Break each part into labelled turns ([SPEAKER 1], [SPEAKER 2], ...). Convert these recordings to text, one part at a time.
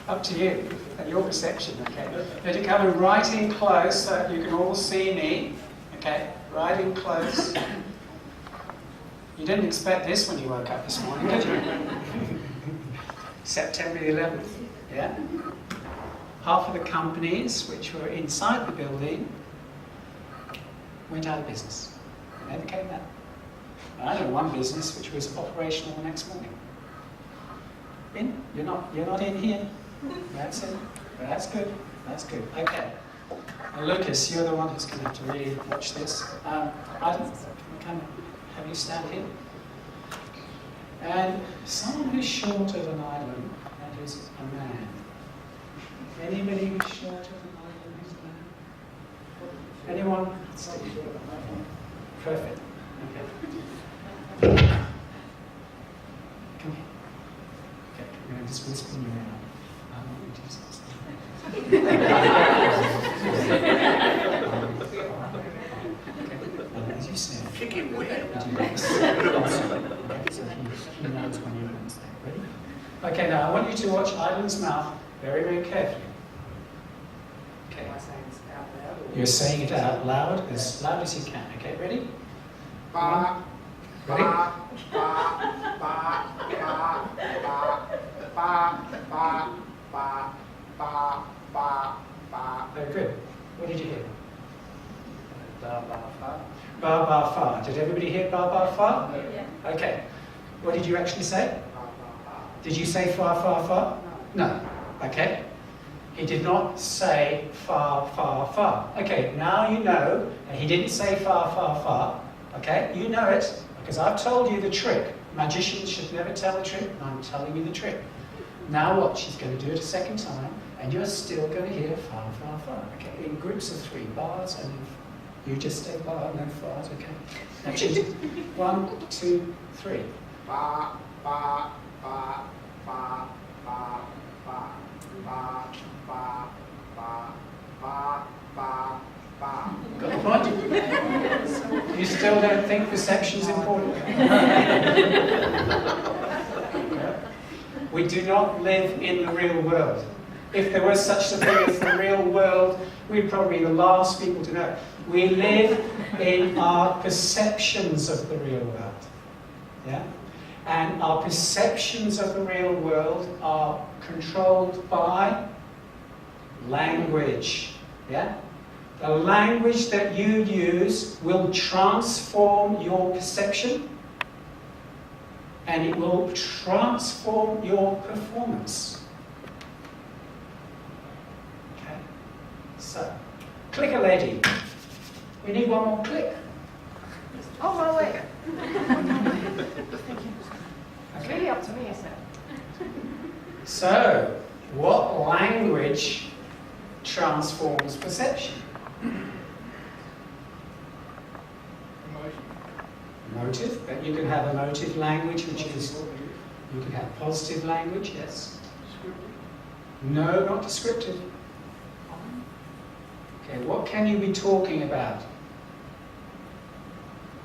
[SPEAKER 1] Up to you, and your perception, okay? Now to come and right in close so that you can all see me, okay? Right in close. You didn't expect this when you woke up this morning, did you? September the 11th, yeah? Half of the companies which were inside the building went out of business. They never came out. And I know one business which was operational the next morning. In? You're not in here? That's it. That's good. That's good. Okay. Now, Lucas, you're the one who's going to have to really watch this. Can have you stand here? And someone who's short of an island, that is a man. Anybody who's short of an island is a man? Anyone? Perfect. Okay. Come here. Okay, I'm going to just whisper in your ear. I want you to do something. Okay. As you said,
[SPEAKER 2] kick him where?
[SPEAKER 1] So he knows when you're going to stay. Ready? Okay, now I want you to watch Ivan's mouth very, very carefully. Okay. You're saying it out loud as you can. Okay, ready?
[SPEAKER 2] Ba,
[SPEAKER 1] Ready?
[SPEAKER 2] ba, ba, ba, ba, ba, ba, ba, ba, ba, ba, ba.
[SPEAKER 1] Very good. What did you hear?
[SPEAKER 2] Ba, ba, fa.
[SPEAKER 1] Ba, ba, fa. Did everybody hear ba, ba, fa?
[SPEAKER 3] Yeah.
[SPEAKER 1] Okay. What did you actually say?
[SPEAKER 2] Ba, ba, ba.
[SPEAKER 1] Did you say fa, fa, fa? No. Okay. He did not say fa, fa, fa. Okay, now you know that he didn't say fa, fa, fa. Okay, you know it because I've told you the trick. Magicians should never tell the trick, and I'm telling you the trick. Now watch, he's going to do it a second time, and you're still going to hear fa, fa, fa. Okay, in groups of 3 bars, and if you just say bar, no fars, okay? Now choose 1, 2, 3.
[SPEAKER 2] Ba, ba, ba, ba, ba, ba, ba, ba, ba, ba, ba, ba.
[SPEAKER 1] Got the point? You still don't think perception's important? We do not live in the real world. If there was such a thing as the real world, we'd probably be the last people to know. We live in our perceptions of the real world. Yeah? And our perceptions of the real world are controlled by language. Yeah? The language that you use will transform your perception, and it will transform your performance. Okay? So, click a lady. We need one more click.
[SPEAKER 3] Oh, well, wait. It's really up to me, isn't it?
[SPEAKER 1] So, what language transforms perception? Motive, but you can have emotive language, which is, you can have positive language, yes. No, not descriptive. Okay, what can you be talking about?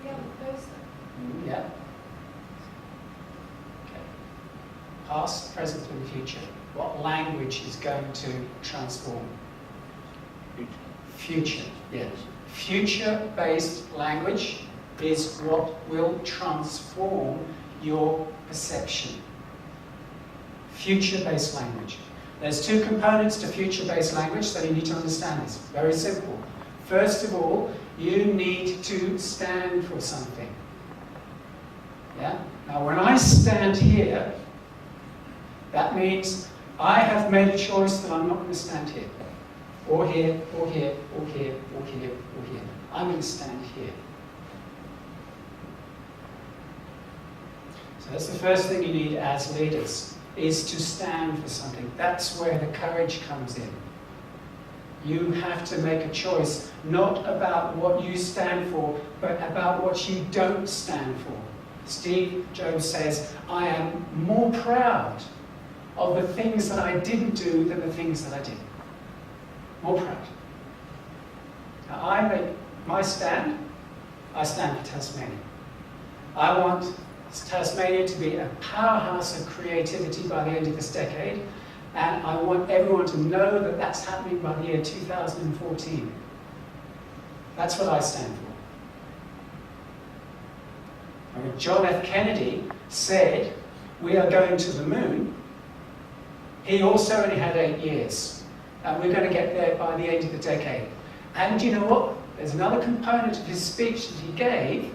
[SPEAKER 3] Yeah, those.
[SPEAKER 1] Yeah. Okay. Past, present, and future. What language is going to transform? Future, yes. Future-based language is what will transform your perception. Future-based language. There's 2 components to future-based language, so you need to understand this. Very simple. First of all, you need to stand for something. Yeah? Now, when I stand here, that means I have made a choice that I'm not going to stand here. Or here, or here, or here, or here, or here. I'm going to stand here. So that's the first thing you need as leaders, is to stand for something. That's where the courage comes in. You have to make a choice, not about what you stand for, but about what you don't stand for. Steve Jobs says, I am more proud of the things that I didn't do than the things that I did. More proud. Now, I make my stand. I stand for Tasmania. I want Tasmania to be a powerhouse of creativity by the end of this decade, And I want everyone to know that that's happening by the year 2014. That's what I stand for. When John F. Kennedy said, we are going to the moon, he also only had 8 years. And we're going to get there by the end of the decade. And you know what? There's another component of his speech that he gave,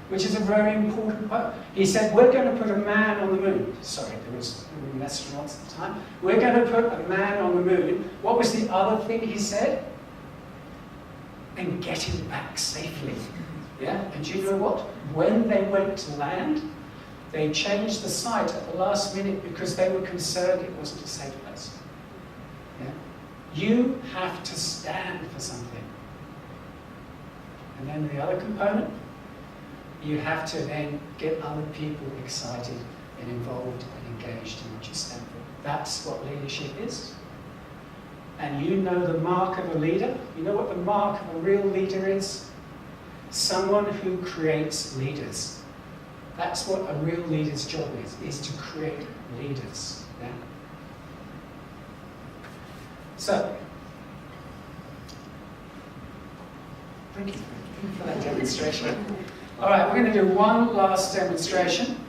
[SPEAKER 1] which is a very important part. He said, we're going to put a man on the moon. Sorry, there was astronauts at the time. We're going to put a man on the moon. What was the other thing he said? And get him back safely. Yeah? And do you know what? When they went to land, they changed the site at the last minute because they were concerned it wasn't a safe place. Yeah? You have to stand for something. And then the other component, you have to then get other people excited and involved and engaged in what you stand for. That's what leadership is. And you know the mark of a leader. You know what the mark of a real leader is? Someone who creates leaders. That's what a real leader's job is to create leaders. Yeah? So, thank you for that demonstration. All right, we're going to do one last demonstration.